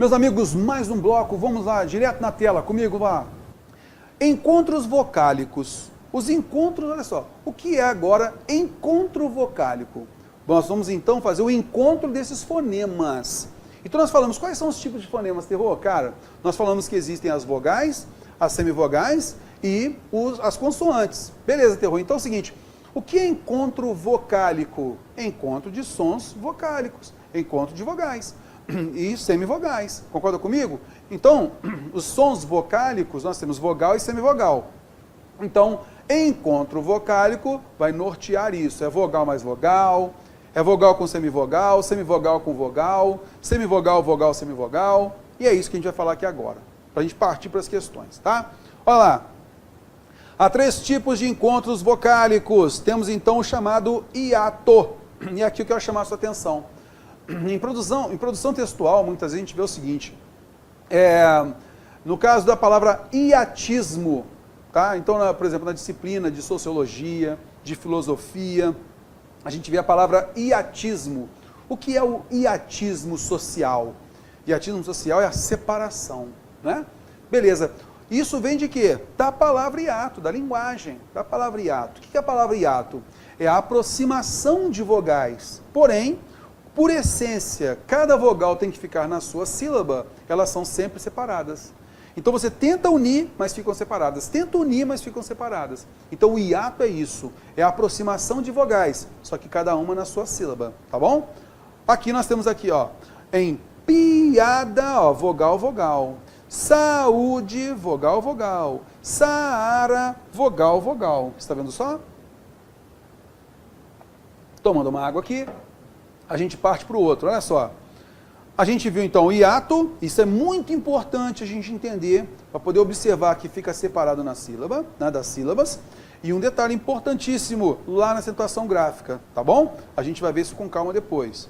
Meus amigos, mais um bloco, vamos lá, direto na tela, comigo, vá. Encontros vocálicos. Os encontros, olha só, o que é agora encontro vocálico? Bom, nós vamos então fazer o encontro desses fonemas. Então nós falamos, quais são os tipos de fonemas, Terror? Cara, nós falamos que existem as vogais, as semivogais e as consoantes. Beleza, Terror? Então é o seguinte, o que é encontro vocálico? Encontro de sons vocálicos, encontro de vogais e semivogais. Concorda comigo? Então, os sons vocálicos, nós temos vogal e semivogal. Então, encontro vocálico vai nortear isso. É vogal mais vogal, é vogal com semivogal, semivogal com vogal, semivogal, vogal, semivogal. E é isso que a gente vai falar aqui agora, para a gente partir para as questões, tá? Olha lá. Há 3 tipos de encontros vocálicos. Temos então o chamado hiato. E aqui eu quero chamar a sua atenção. Em produção textual, muitas vezes a gente vê o seguinte. No caso da palavra hiatismo, tá? Então, por exemplo, na disciplina de sociologia, de filosofia, a gente vê a palavra hiatismo. O que é o hiatismo social? Hiatismo social é a separação, né? Beleza. Isso vem de quê? Da palavra hiato, da linguagem, da palavra hiato. O que é a palavra hiato? É a aproximação de vogais. Porém, por essência, cada vogal tem que ficar na sua sílaba, elas são sempre separadas. Então você tenta unir, mas ficam separadas. Tenta unir, mas ficam separadas. Então o hiato é isso, é a aproximação de vogais, só que cada uma na sua sílaba, tá bom? Aqui nós temos aqui, ó, em piada, ó, vogal, vogal. Saúde, vogal, vogal. Saara, vogal, vogal. Está vendo só? Tomando uma água aqui, a gente parte para o outro, olha só. A gente viu então o hiato, isso é muito importante a gente entender, para poder observar que fica separado na sílaba, né, das sílabas. E um detalhe importantíssimo, lá na acentuação gráfica, tá bom? A gente vai ver isso com calma depois.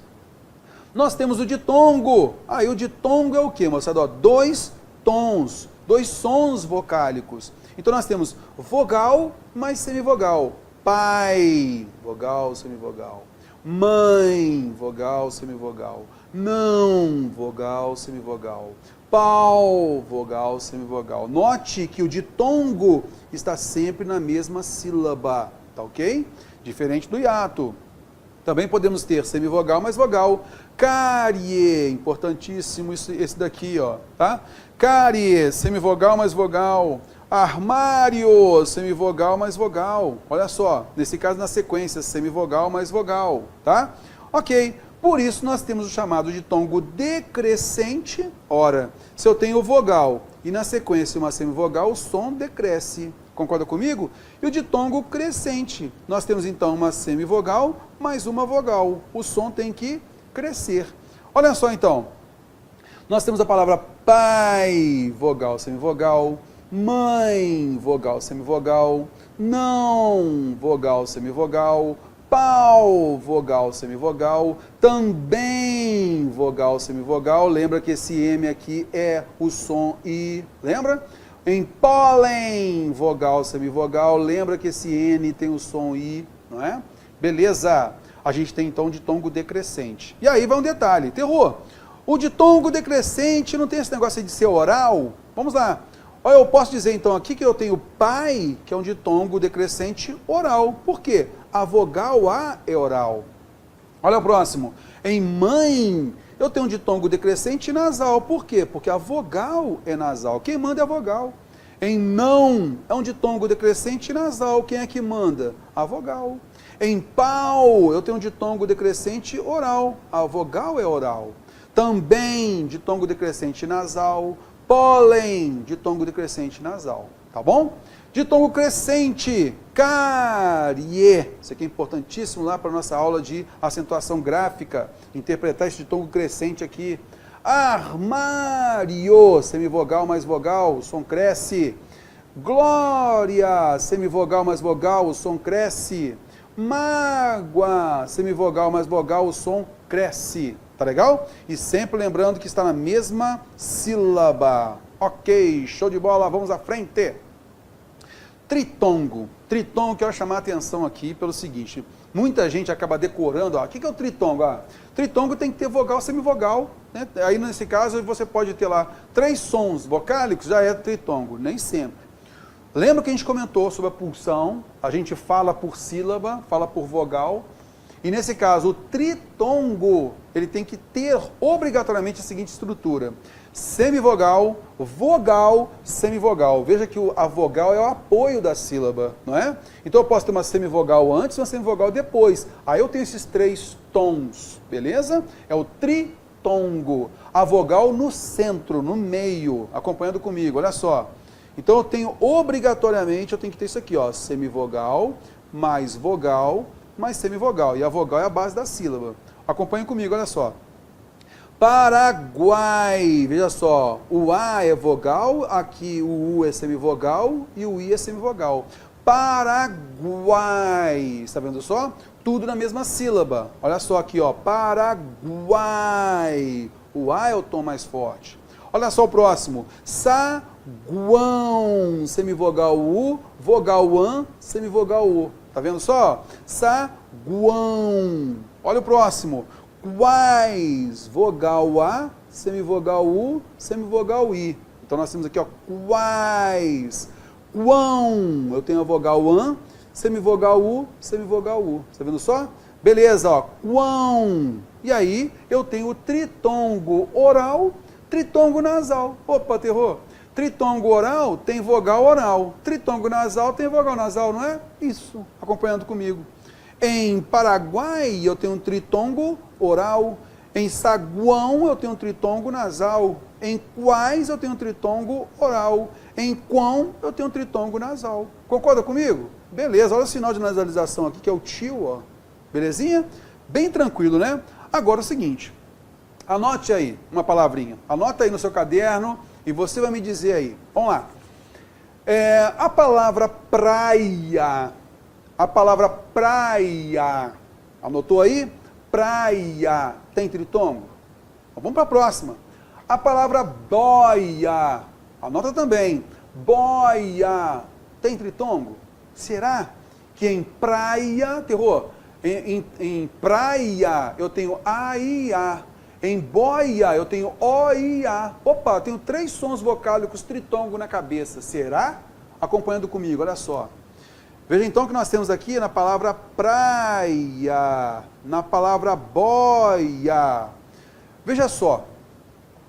Nós temos o ditongo. Aí o ditongo é o quê, moçada? Ó, 2 tons, 2 sons vocálicos. Então nós temos vogal mais semivogal. Pai, vogal, semivogal. Mãe, vogal, semivogal. Não, vogal, semivogal. Pau, vogal, semivogal. Note que o ditongo está sempre na mesma sílaba, tá ok? Diferente do hiato. Também podemos ter semivogal mais vogal. Carie, importantíssimo esse daqui, ó, tá? Carie, semivogal mais vogal. Armário, semivogal mais vogal. Olha só, nesse caso na sequência, semivogal mais vogal, tá? Ok, por isso nós temos o chamado ditongo decrescente. Ora, se eu tenho vogal e na sequência uma semivogal, o som decresce. Concorda comigo? E o ditongo crescente. Nós temos então uma semivogal mais uma vogal. O som tem que crescer. Olha só então. Nós temos a palavra pai, vogal, semivogal. Mãe, vogal, semivogal. Não, vogal, semivogal. Pau, vogal, semivogal. Também, vogal, semivogal. Lembra que esse M aqui é o som I. Lembra? Em pólen, vogal, semivogal. Lembra que esse N tem o som I, não é? Beleza. A gente tem então o ditongo decrescente. E aí vai um detalhe. Terror. O ditongo decrescente não tem esse negócio aí de ser oral? Vamos lá. Olha, eu posso dizer então aqui que eu tenho pai, que é um ditongo decrescente oral. Por quê? A vogal A é oral. Olha o próximo. Em mãe, eu tenho um ditongo decrescente nasal. Por quê? Porque a vogal é nasal. Quem manda é a vogal. Em não, é um ditongo decrescente nasal. Quem é que manda? A vogal. Em pau, eu tenho um ditongo decrescente oral. A vogal é oral. Também, ditongo decrescente nasal. Pólen, ditongo decrescente nasal, tá bom? Ditongo crescente, carie. Isso aqui é importantíssimo lá para a nossa aula de acentuação gráfica. Interpretar esse ditongo crescente aqui. Armário, semivogal mais vogal, o som cresce. Glória, semivogal mais vogal, o som cresce. Mágoa, semivogal mais vogal, o som cresce. Tá legal? E sempre lembrando que está na mesma sílaba. Ok, show de bola, vamos à frente. Tritongo. Tritongo, quero chamar a atenção aqui pelo seguinte, muita gente acaba decorando, o que é o tritongo? Tritongo tem que ter vogal, semivogal, né? Aí nesse caso você pode ter lá 3 sons vocálicos, já é tritongo, nem sempre. Lembra que a gente comentou sobre a pulsão, a gente fala por sílaba, fala por vogal, e nesse caso o tritongo, ele tem que ter obrigatoriamente a seguinte estrutura: semivogal, vogal, semivogal. Veja que a vogal é o apoio da sílaba, não é? Então eu posso ter uma semivogal antes e uma semivogal depois. Aí eu tenho esses 3 tons, beleza? É o tritongo. A vogal no centro, no meio, acompanhando comigo, olha só. Então eu tenho obrigatoriamente, eu tenho que ter isso aqui, ó, semivogal, mais vogal, mais semivogal. E a vogal é a base da sílaba. Acompanhe comigo, olha só. Paraguai, veja só, o A é vogal, aqui o U é semivogal e o I é semivogal. Paraguai, está vendo só? Tudo na mesma sílaba. Olha só aqui, ó, Paraguai. O A é o tom mais forte. Olha só o próximo, saguão, semivogal U, vogal AN, semivogal U. Tá vendo só? Saguão. Olha o próximo. Quais, vogal A, semivogal U, semivogal I. Então nós temos aqui, ó, quais. Quão, eu tenho a vogal AN, semivogal U, semivogal U. Tá vendo só? Beleza, ó, quão. E aí eu tenho o tritongo oral, tritongo nasal. Opa, terror. Tritongo oral tem vogal oral. Tritongo nasal tem vogal nasal, não é? Isso, acompanhando comigo. Em Paraguai eu tenho um tritongo oral. Em saguão eu tenho um tritongo nasal. Em quais eu tenho um tritongo oral. Em quão eu tenho um tritongo nasal. Concorda comigo? Beleza, olha o sinal de nasalização aqui, que é o tio, ó. Belezinha? Bem tranquilo, né? Agora é o seguinte, anote aí uma palavrinha. Anota aí no seu caderno e você vai me dizer aí. Vamos lá. A palavra praia. A palavra praia, anotou aí? Praia, tem tritongo? Então, vamos para a próxima. A palavra boia, anota também. Boia, tem tritongo? Será que em praia, terror, em praia eu tenho A-I-A, em boia eu tenho O-I-A. Opa, eu tenho 3 sons vocálicos tritongo na cabeça. Será? Acompanhando comigo, olha só. Veja então que nós temos aqui na palavra praia, na palavra boia. Veja só,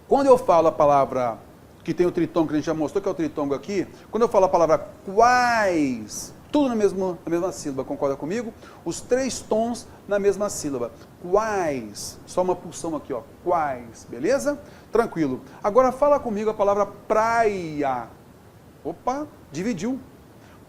quando eu falo a palavra que tem o tritongo, que a gente já mostrou que é o tritongo aqui, quando eu falo a palavra quais, tudo na mesma sílaba, concorda comigo? Os 3 tons na mesma sílaba. Quais, só uma pulsão aqui, ó, quais, beleza? Tranquilo. Agora fala comigo a palavra praia. Opa, dividiu.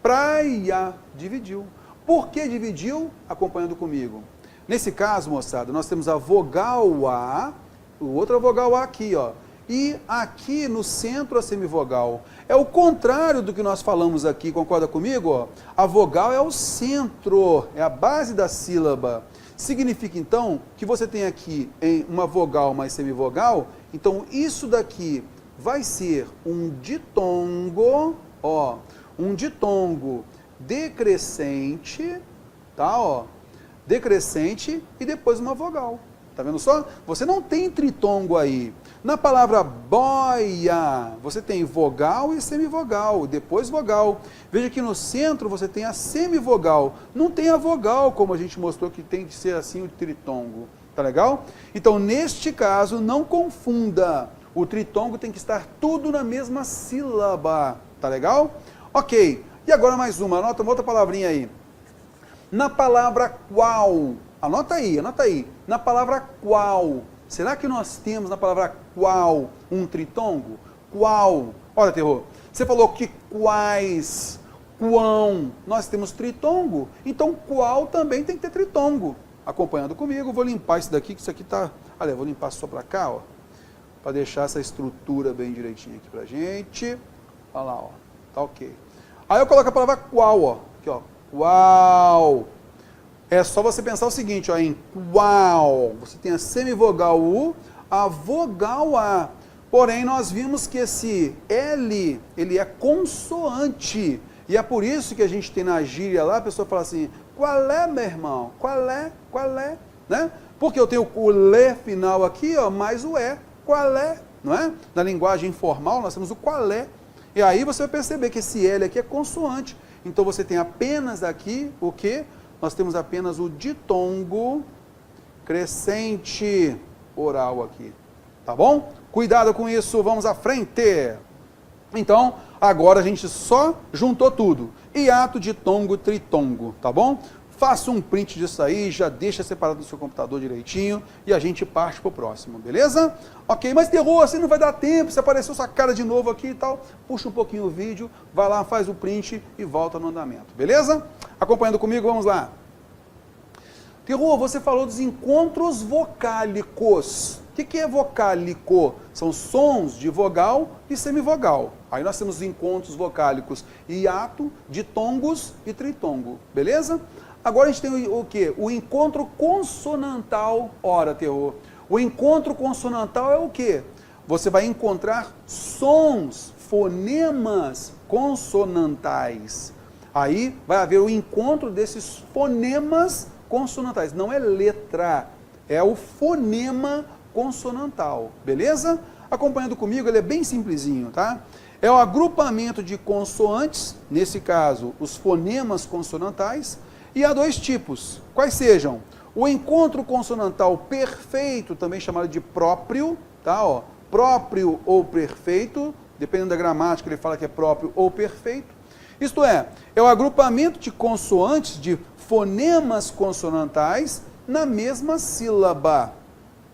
Praia, dividiu. Por que dividiu? Acompanhando comigo. Nesse caso, moçada, nós temos a vogal A, outra vogal A aqui, ó. E aqui no centro a semivogal. É o contrário do que nós falamos aqui, concorda comigo? Ó? A vogal é o centro, é a base da sílaba. Significa então que você tem aqui uma vogal mais semivogal, então isso daqui vai ser um ditongo, ó. Um ditongo decrescente, tá, ó, decrescente e depois uma vogal. Tá vendo só? Você não tem tritongo aí. Na palavra boia, você tem vogal e semivogal, depois vogal. Veja que no centro você tem a semivogal, não tem a vogal, como a gente mostrou que tem que ser assim o tritongo. Tá legal? Então, neste caso, não confunda. O tritongo tem que estar tudo na mesma sílaba. Tá legal? Ok, e agora mais uma, anota uma outra palavrinha aí. Na palavra qual, anota aí, na palavra qual, será que nós temos na palavra qual um tritongo? Qual, olha terror, você falou que quais, quão, nós temos tritongo, então qual também tem que ter tritongo. Acompanhando comigo, vou limpar isso daqui, que isso aqui tá, olha, vou limpar só pra cá, ó, para deixar essa estrutura bem direitinho aqui pra gente, olha lá, ó. Tá ok. Aí eu coloco a palavra qual, ó. Aqui, ó. Qual. É só você pensar o seguinte, ó. Em qual. Você tem a semivogal U, a vogal A. Porém, nós vimos que esse L, ele é consoante. E é por isso que a gente tem na gíria lá, a pessoa fala assim, qual é, meu irmão? Qual é? Né? Porque eu tenho o lê final aqui, ó, mais o é. Qual é? Não é? Na linguagem informal, nós temos o qual é. E aí você vai perceber que esse L aqui é consoante. Então você tem apenas aqui o quê? Nós temos apenas o ditongo crescente oral aqui. Tá bom? Cuidado com isso, vamos à frente. Então, agora a gente só juntou tudo. Hiato, ditongo, tritongo, tá bom? Faça um print disso aí, já deixa separado no seu computador direitinho e a gente parte pro próximo, beleza? Ok, mas terror, assim não vai dar tempo, se apareceu sua cara de novo aqui e tal, puxa um pouquinho o vídeo, vai lá, faz o print e volta no andamento, beleza? Acompanhando comigo, vamos lá. Terror, você falou dos encontros vocálicos. O que é vocálico? São sons de vogal e semivogal. Aí nós temos os encontros vocálicos hiato, ditongos e tritongo, beleza? Agora a gente tem o quê? O encontro consonantal. Ora, terror. O encontro consonantal é o quê? Você vai encontrar sons, fonemas consonantais. Aí vai haver o encontro desses fonemas consonantais. Não é letra, é o fonema consonantal, beleza? Acompanhando comigo, ele é bem simplesinho, tá? É o agrupamento de consoantes, nesse caso, os fonemas consonantais, e há dois tipos, quais sejam? O encontro consonantal perfeito, também chamado de próprio, tá? Ó, próprio ou perfeito, dependendo da gramática, ele fala que é próprio ou perfeito. Isto é o agrupamento de consoantes, de fonemas consonantais, na mesma sílaba.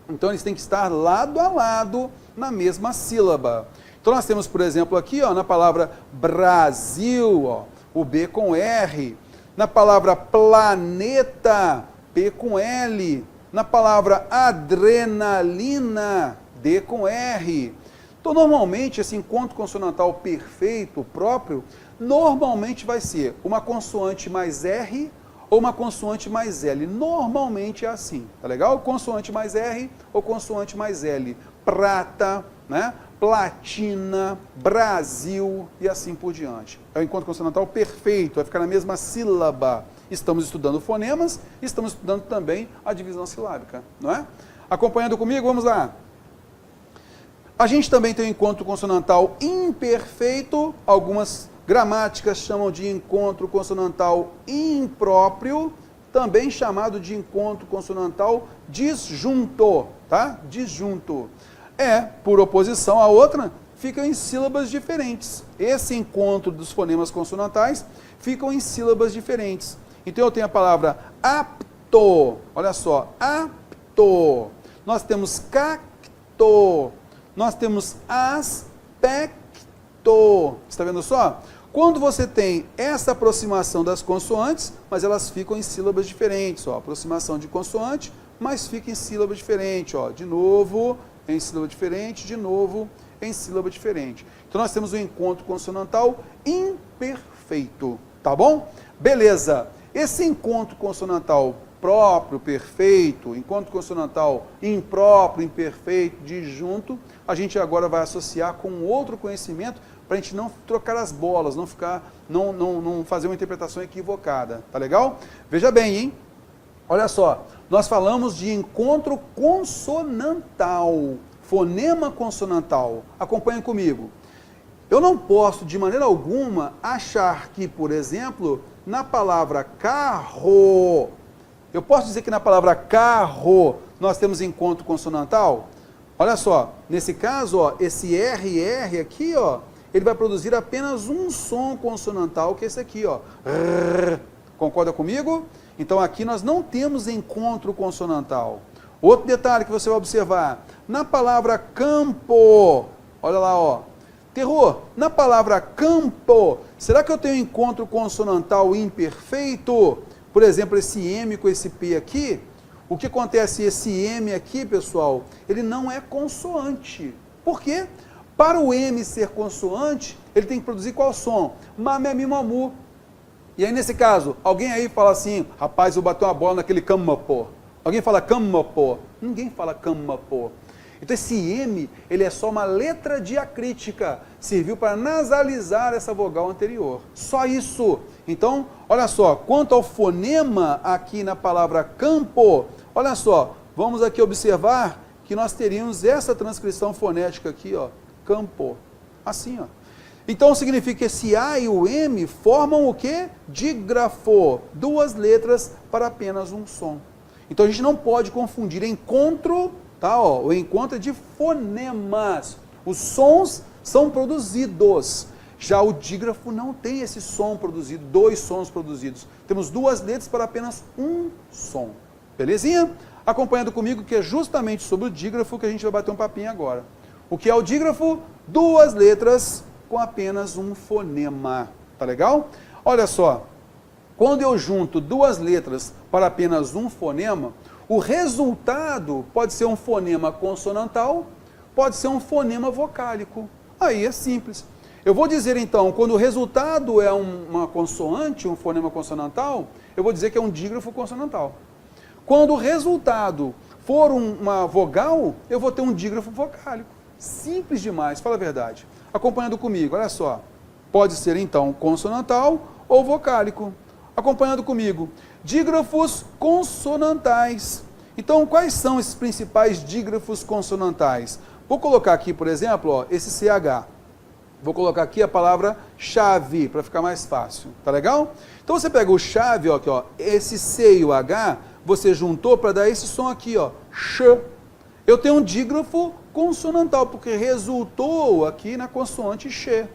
Então, eles têm que estar lado a lado na mesma sílaba. Então, nós temos, por exemplo, aqui, ó, na palavra Brasil, ó, o B com R. Na palavra planeta, P com L. Na palavra adrenalina, D com R. Então, normalmente, esse encontro consonantal perfeito, próprio, normalmente vai ser uma consoante mais R ou uma consoante mais L. Normalmente é assim, tá legal? Consoante mais R ou consoante mais L. Prata, né? Platina, Brasil e assim por diante. É o encontro consonantal perfeito, vai ficar na mesma sílaba. Estamos estudando fonemas, estamos estudando também a divisão silábica, não é? Acompanhando comigo, vamos lá. A gente também tem o encontro consonantal imperfeito, algumas gramáticas chamam de encontro consonantal impróprio, também chamado de encontro consonantal disjunto, tá? Disjunto. Por oposição à outra, ficam em sílabas diferentes. Esse encontro dos fonemas consonantais ficam em sílabas diferentes. Então eu tenho a palavra apto, olha só, apto. Nós temos cacto, nós temos aspecto. Está vendo só? Quando você tem essa aproximação das consoantes, mas elas ficam em sílabas diferentes, ó, aproximação de consoante, mas fica em sílaba diferente, ó, de novo em sílaba diferente, de novo em sílaba diferente. Então nós temos o encontro consonantal imperfeito, tá bom? Beleza. Esse encontro consonantal próprio, perfeito, encontro consonantal impróprio, imperfeito, disjunto, a gente agora vai associar com outro conhecimento para a gente não trocar as bolas, não fazer uma interpretação equivocada, tá legal? Veja bem, hein? Olha só, nós falamos de encontro consonantal, fonema consonantal. Acompanhem comigo. Eu não posso, de maneira alguma, achar que, por exemplo, na palavra carro, eu posso dizer que na palavra carro nós temos encontro consonantal? Olha só, nesse caso, ó, esse RR aqui, ó, ele vai produzir apenas um som consonantal, que é esse aqui, ó. Concorda comigo? Então aqui nós não temos encontro consonantal. Outro detalhe que você vai observar, na palavra campo, olha lá, ó. Terror, na palavra campo, será que eu tenho encontro consonantal imperfeito? Por exemplo, esse M com esse P aqui, o que acontece? Esse M aqui, pessoal, ele não é consoante. Por quê? Para o M ser consoante, ele tem que produzir qual som? Mamemimamu. E aí, nesse caso, alguém aí fala assim, rapaz, eu bati uma bola naquele camapô. Alguém fala camapô? Ninguém fala camapô. Então esse M, ele é só uma letra diacrítica, serviu para nasalizar essa vogal anterior. Só isso. Então, olha só, quanto ao fonema aqui na palavra campo, olha só, vamos aqui observar que nós teríamos essa transcrição fonética aqui, ó, campo, assim, ó. Então significa que esse A e o M formam o quê? Dígrafo, duas letras para apenas um som. Então a gente não pode confundir encontro, tá, ó, o encontro é de fonemas. Os sons são produzidos. Já o dígrafo não tem esse som produzido, dois sons produzidos. Temos duas letras para apenas um som. Belezinha? Acompanhando comigo que é justamente sobre o dígrafo que a gente vai bater um papinho agora. O que é o dígrafo? Duas letras com apenas um fonema. Tá legal? Olha só. Quando eu junto duas letras para apenas um fonema, o resultado pode ser um fonema consonantal, pode ser um fonema vocálico. Aí é simples. Eu vou dizer então, quando o resultado é uma consoante, um fonema consonantal, eu vou dizer que é um dígrafo consonantal. Quando o resultado for uma vogal, eu vou ter um dígrafo vocálico. Simples demais, fala a verdade. Acompanhando comigo, olha só. Pode ser então consonantal ou vocálico. Acompanhando comigo, dígrafos consonantais. Então, quais são esses principais dígrafos consonantais? Vou colocar aqui, por exemplo, ó, esse CH. Vou colocar aqui a palavra chave, para ficar mais fácil. Tá legal? Então, você pega o chave, ó, aqui, ó, esse C e o H, você juntou para dar esse som aqui, ó, ch. Eu tenho um dígrafo consonantal, porque resultou aqui na consoante che.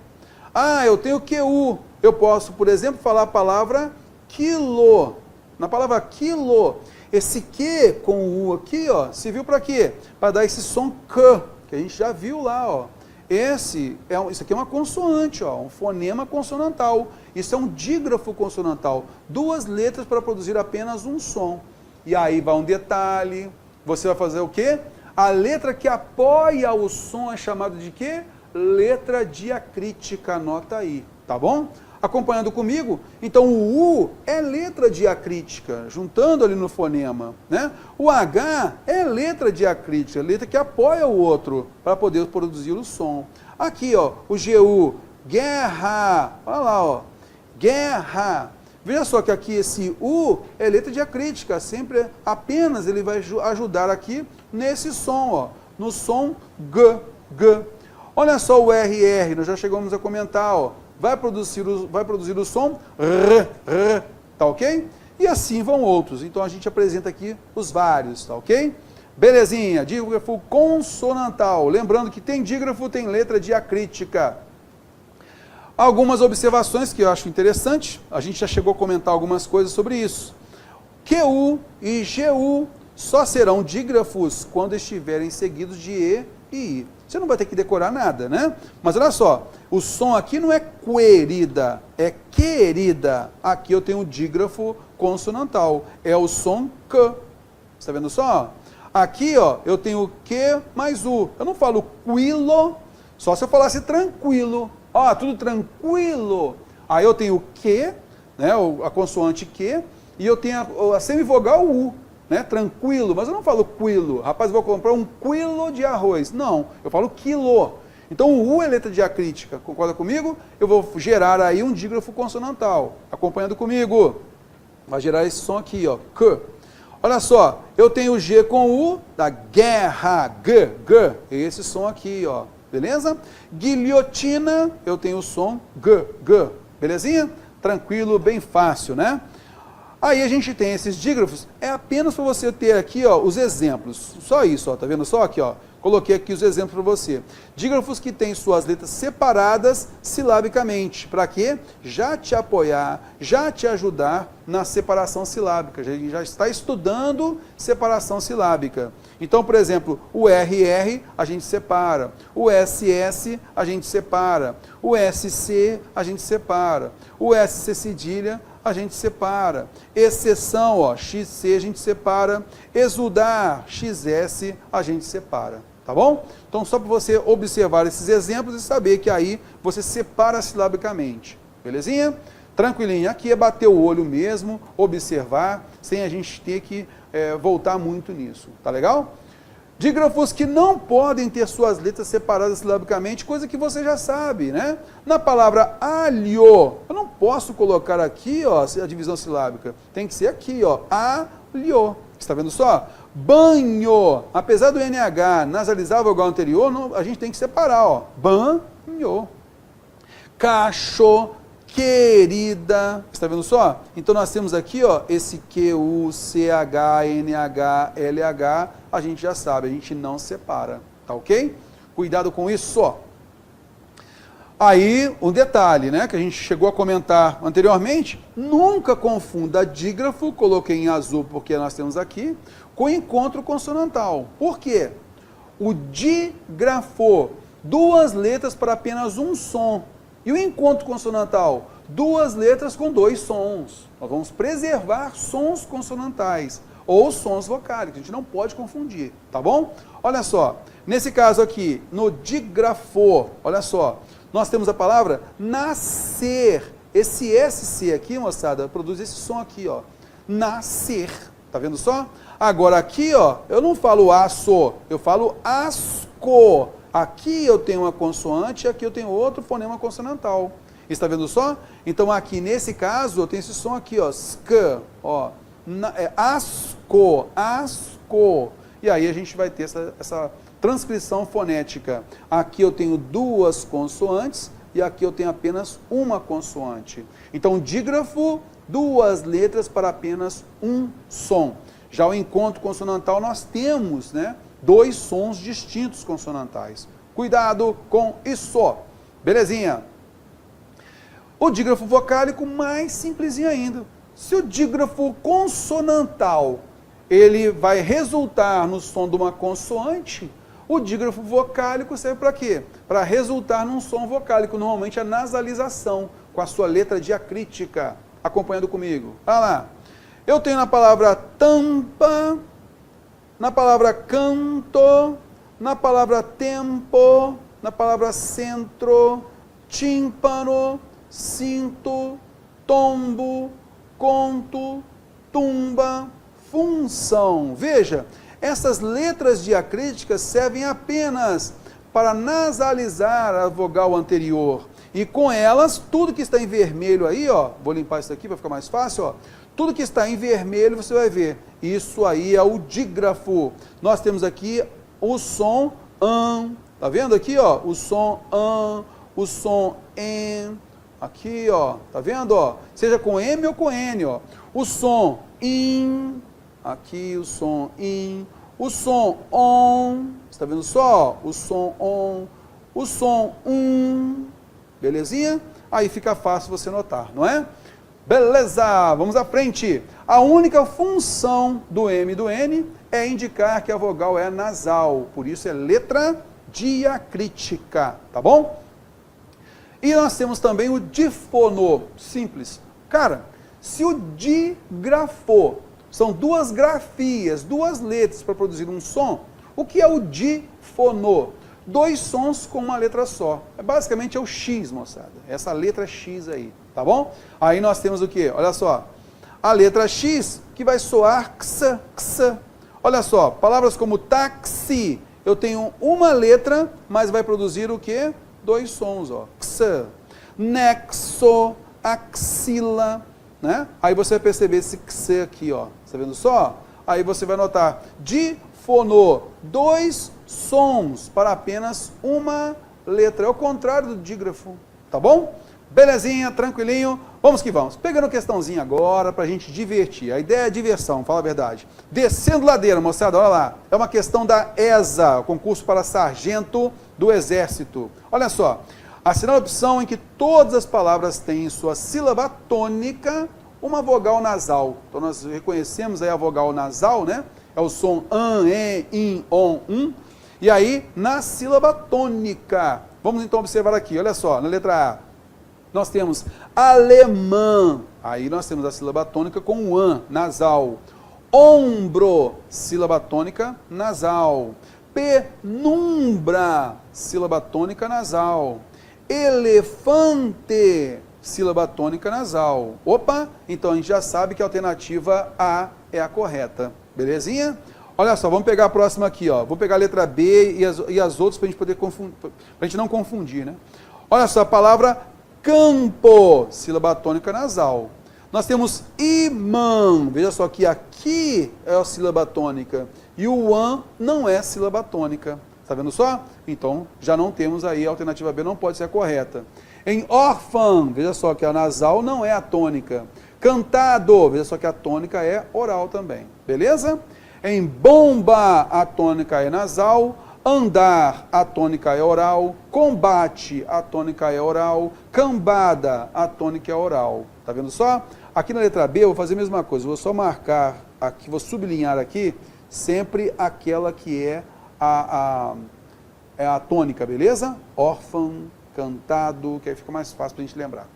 Ah, eu tenho QU. Eu posso, por exemplo, falar a palavra quilo. Na palavra quilo, esse Q com o U aqui, ó, serviu para quê? Para dar esse som K, que a gente já viu lá, ó. Isso aqui é uma consoante, ó, um fonema consonantal. Isso é um dígrafo consonantal. Duas letras para produzir apenas um som. E aí vai um detalhe. Você vai fazer o quê? A letra que apoia o som é chamada de quê? Letra diacrítica, anota aí, tá bom? Acompanhando comigo, então o U é letra diacrítica, juntando ali no fonema, né? O H é letra diacrítica, letra que apoia o outro, para poder produzir o som. Aqui, ó, o GU, guerra, olha lá, ó, guerra. Veja só que aqui esse U é letra diacrítica, sempre apenas ele vai ajudar aqui nesse som, ó, no som G, G. Olha só o RR, nós já chegamos a comentar, ó, vai produzir o som R, R, tá ok? E assim vão outros, então a gente apresenta aqui os vários, tá ok? Belezinha, dígrafo consonantal, lembrando que tem dígrafo, tem letra diacrítica. Algumas observações que eu acho interessante, a gente já chegou a comentar algumas coisas sobre isso. QU e GU só serão dígrafos quando estiverem seguidos de E e I. Você não vai ter que decorar nada, né? Mas olha só, o som aqui não é querida, é querida. Aqui eu tenho um dígrafo consonantal, é o som K. Está vendo só? Aqui, ó, eu tenho Q mais U. Eu não falo quilo, só se eu falasse tranquilo. Ó, tudo tranquilo. Aí eu tenho Q, né, a consoante Q, e eu tenho a semivogal U, né, tranquilo, mas eu não falo quilo. Rapaz, eu vou comprar um quilo de arroz. Não, eu falo quilo. Então o U é letra diacrítica, concorda comigo? Eu vou gerar aí um dígrafo consonantal. Acompanhando comigo. Vai gerar esse som aqui, ó, K. Olha só, eu tenho G com U, da guerra, G, G. Esse som aqui, ó. Beleza? Guilhotina, eu tenho o som G, G. Belezinha? Tranquilo, bem fácil, né? Aí a gente tem esses dígrafos, é apenas para você ter aqui, ó, os exemplos. Só isso, ó, tá vendo só aqui, ó? Coloquei aqui os exemplos para você. Dígrafos que têm suas letras separadas silabicamente. Para quê? Já te apoiar, já te ajudar na separação silábica. Já está estudando separação silábica. Então, por exemplo, o RR a gente separa, o SS a gente separa, o SC a gente separa, o SC cedilha a gente separa, exceção, ó, XC a gente separa, exudar, XS a gente separa. Tá bom? Então, só para você observar esses exemplos e saber que aí você separa silabicamente. Belezinha? Tranquilinho. Aqui é bater o olho mesmo, observar, sem a gente ter que voltar muito nisso. Tá legal? Dígrafos que não podem ter suas letras separadas silabicamente, coisa que você já sabe, né? Na palavra alho, eu não posso colocar aqui, ó, a divisão silábica. Tem que ser aqui, ó, alho. Está vendo só? Banho. Apesar do NH nasalizar a vogal anterior, não, a gente tem que separar, ó. Banho. Cacho, querida. Está vendo só? Então nós temos aqui, ó, esse Q, U, C, H, N, H, L, H. A gente já sabe, a gente não separa. Tá ok? Cuidado com isso, ó. Aí, um detalhe, né, que a gente chegou a comentar anteriormente, nunca confunda dígrafo, coloquei em azul porque nós temos aqui, com encontro consonantal. Por quê? O dígrafo, duas letras para apenas um som. E o encontro consonantal, duas letras com dois sons. Nós vamos preservar sons consonantais ou sons vocálicos, a gente não pode confundir, tá bom? Olha só, nesse caso aqui, no dígrafo, olha só, nós temos a palavra nascer. Esse SC aqui, moçada, produz esse som aqui, ó. Nascer. Tá vendo só? Agora aqui, ó, eu não falo aço, eu falo asco. Aqui eu tenho uma consoante e aqui eu tenho outro fonema consonantal. Está vendo só? Então aqui, nesse caso, eu tenho esse som aqui, ó. Sk, ó. Asco, asco. E aí a gente vai ter essa transcrição fonética. Aqui eu tenho duas consoantes e aqui eu tenho apenas uma consoante. Então, dígrafo, duas letras para apenas um som. Já o encontro consonantal nós temos, né, dois sons distintos consonantais. Cuidado com isso. Belezinha? O dígrafo vocálico mais simplesinho ainda. Se o dígrafo consonantal ele vai resultar no som de uma consoante, o dígrafo vocálico serve para quê? Para resultar num som vocálico, normalmente a nasalização, com a sua letra diacrítica. Acompanhando comigo. Olha lá. Eu tenho na palavra tampa, na palavra canto, na palavra tempo, na palavra centro, tímpano, cinto, tombo, conto, tumba, função. Veja, essas letras diacríticas servem apenas para nasalizar a vogal anterior. E com elas, tudo que está em vermelho aí, ó, vou limpar isso aqui para ficar mais fácil, ó. Tudo que está em vermelho você vai ver. Isso aí é o dígrafo. Nós temos aqui o som an. Tá vendo aqui, ó? O som an, o som en. Aqui, ó. Tá vendo, ó? Seja com M ou com N, ó. O som in. Aqui o som in. O som on. Está vendo só? O som on. O som Belezinha? Aí fica fácil você notar, não é? Beleza, vamos à frente. A única função do M e do N é indicar que a vogal é nasal, por isso é letra diacrítica, tá bom? E nós temos também o difono, simples. Cara, se o dígrafo são duas grafias, duas letras para produzir um som, o que é o difono? Dois sons com uma letra só. Basicamente é o X, moçada. Essa letra X aí, tá bom? Aí nós temos o quê? Olha só. A letra X que vai soar x, x. Olha só, palavras como táxi, eu tenho uma letra, mas vai produzir o quê? Dois sons, ó. X. Nexo, axila, né? Aí você vai perceber esse x aqui, ó. Tá vendo só? Aí você vai notar difono, dois sons para apenas uma letra. É o contrário do dígrafo, tá bom? Belezinha, tranquilinho. Vamos que vamos. Pegando questãozinha agora para a gente divertir. A ideia é diversão, fala a verdade. Descendo ladeira, moçada, olha lá. É uma questão da ESA, o concurso para sargento do Exército. Olha só. Assinala a opção em que todas as palavras têm em sua sílaba tônica uma vogal nasal. Então nós reconhecemos aí a vogal nasal, né? É o som an, en, in, on, E aí, na sílaba tônica, vamos então observar aqui, olha só, na letra A, nós temos alemã, aí nós temos a sílaba tônica com o an, nasal. Ombro, sílaba tônica, nasal. Penumbra, sílaba tônica, nasal. Elefante, sílaba tônica, nasal. Opa, então a gente já sabe que a alternativa A é a correta. Belezinha? Olha só, vamos pegar a próxima aqui, ó. Vou pegar a letra B e as outras para a gente poder confundir, para a gente não confundir, né? Olha só, a palavra campo, sílaba tônica nasal. Nós temos imã, veja só que aqui é a sílaba tônica e o an não é sílaba tônica. Está vendo só? Então, já não temos aí, a alternativa B não pode ser a correta. Em órfã, veja só que a nasal não é a tônica. Cantado, veja só que a tônica é oral também, beleza? Em bomba, a tônica é nasal. Andar, a tônica é oral. Combate, a tônica é oral. Cambada, a tônica é oral. Tá vendo só? Aqui na letra B eu vou fazer a mesma coisa. Vou só marcar aqui, vou sublinhar aqui sempre aquela que é a tônica, beleza? Órfão, cantado, que aí fica mais fácil para a gente lembrar.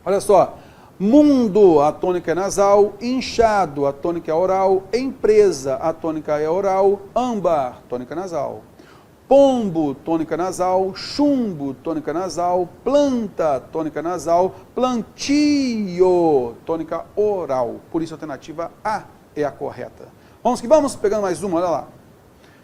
Olha só. Mundo, a tônica é nasal. Inchado, a tônica é oral. Empresa, a tônica é oral. Âmbar, tônica nasal. Pombo, tônica nasal. Chumbo, tônica nasal. Planta, tônica nasal. Plantio, tônica oral. Por isso a alternativa A é a correta. Vamos que vamos, pegando mais uma, olha lá.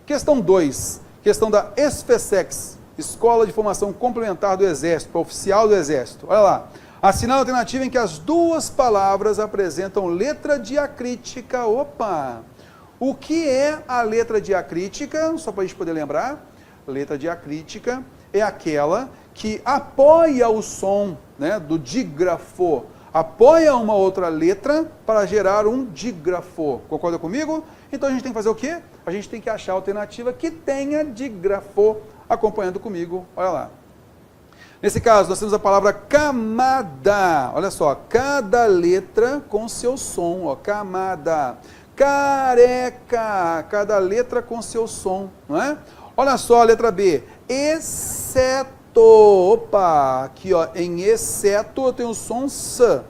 Questão 2, questão da SFSEX, Escola de Formação Complementar do Exército, oficial do Exército. Olha lá. Assinale a alternativa em que as duas palavras apresentam letra diacrítica. Opa! O que é a letra diacrítica? Só para a gente poder lembrar. Letra diacrítica é aquela que apoia o som, né, do dígrafo. Apoia uma outra letra para gerar um dígrafo. Concorda comigo? Então a gente tem que fazer o quê? A gente tem que achar a alternativa que tenha dígrafo acompanhando comigo. Olha lá. Nesse caso, nós temos a palavra camada. Olha só, cada letra com seu som, ó, camada. Careca, cada letra com seu som, não é? Olha só a letra B, exceto. Opa, aqui ó, em exceto eu tenho o som S.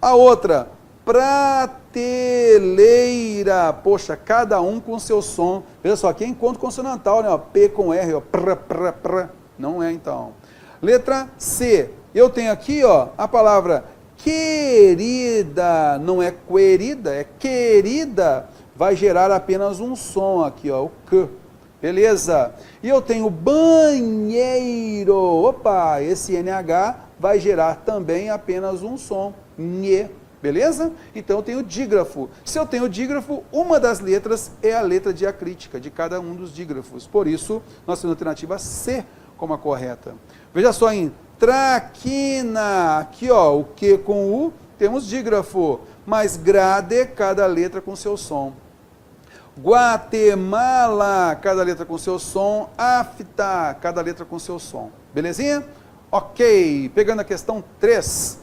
A outra, prateleira. Poxa, cada um com seu som. Veja só, aqui é encontro consonantal, né? Ó, P com R, ó, pr. Não é então. Letra C, eu tenho aqui ó, a palavra querida, não é querida, é querida, vai gerar apenas um som aqui, ó, o Q, beleza? E eu tenho banheiro, opa, esse NH vai gerar também apenas um som, NHE, beleza? Então eu tenho dígrafo. Se eu tenho dígrafo, uma das letras é a letra diacrítica de cada um dos dígrafos, por isso nós temos a alternativa C como a correta. Veja só em traquina, aqui ó, o Q com U, temos dígrafo, mas grade, cada letra com seu som. Guatemala, cada letra com seu som. Afta, cada letra com seu som. Belezinha? Ok, pegando a questão 3,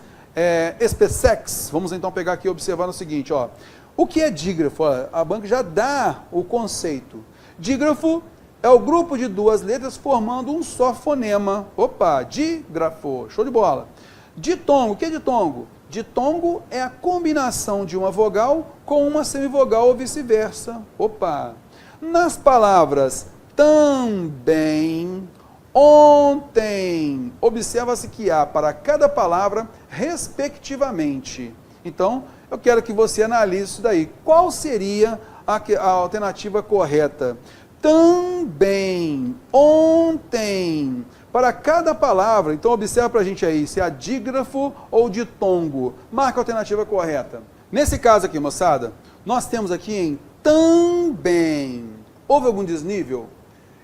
SPSEX, vamos então pegar aqui e observar o seguinte, ó. O que é dígrafo? Ó, a banca já dá o conceito. Dígrafo é o grupo de duas letras formando um só fonema. Opa, dígrafo, show de bola. Ditongo, o que é ditongo? Ditongo é a combinação de uma vogal com uma semivogal ou vice-versa. Opa! Nas palavras também, ontem, observa-se que há para cada palavra respectivamente. Então, eu quero que você analise isso daí. Qual seria a alternativa correta? Também, ontem, para cada palavra. Então observa para a gente aí, se é dígrafo ou ditongo. Marca a alternativa correta. Nesse caso aqui, moçada, nós temos aqui em também. Houve algum desnível?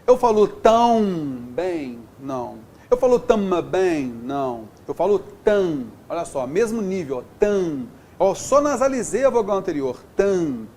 Eu falo tão bem? Não. Eu falo também? Não. Eu falo tam. Olha só, mesmo nível, tam. Ó, só nasalizei a vogal anterior, tam.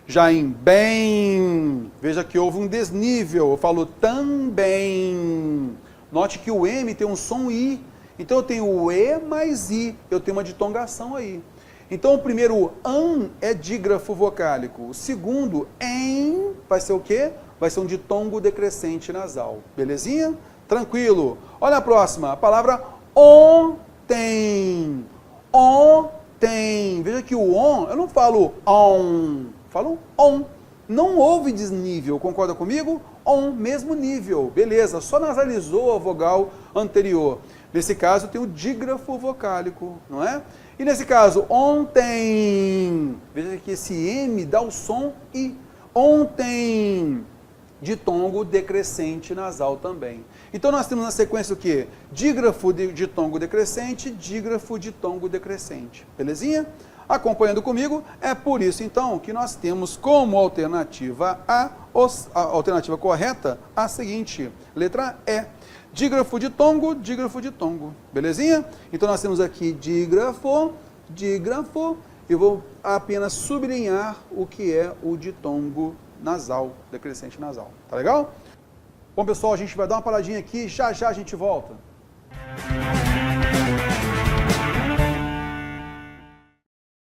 Já em bem, veja que houve um desnível, eu falo também. Note que o M tem um som I, então eu tenho o E mais I, eu tenho uma ditongação aí. Então o primeiro an é dígrafo vocálico, o segundo em vai ser o quê? Vai ser um ditongo decrescente nasal, belezinha? Tranquilo. Olha a próxima, a palavra ontem. Ontem, veja que o on, eu não falo on. Falo on. Não houve desnível, concorda comigo? On, mesmo nível, beleza, só nasalizou a vogal anterior. Nesse caso, eu tenho o dígrafo vocálico, não é? E nesse caso, ontem, veja que esse M dá o som I. Ontem, ditongo decrescente nasal também. Então nós temos na sequência o quê? Dígrafo de ditongo decrescente, dígrafo de ditongo decrescente. Belezinha? Acompanhando comigo, é por isso então que nós temos como alternativa A, a alternativa correta, a seguinte, letra E. Dígrafo de tongo, dígrafo de tongo. Belezinha? Então nós temos aqui dígrafo, dígrafo, e vou apenas sublinhar o que é o ditongo nasal, decrescente nasal. Tá legal? Bom, pessoal, a gente vai dar uma paradinha aqui, já já a gente volta.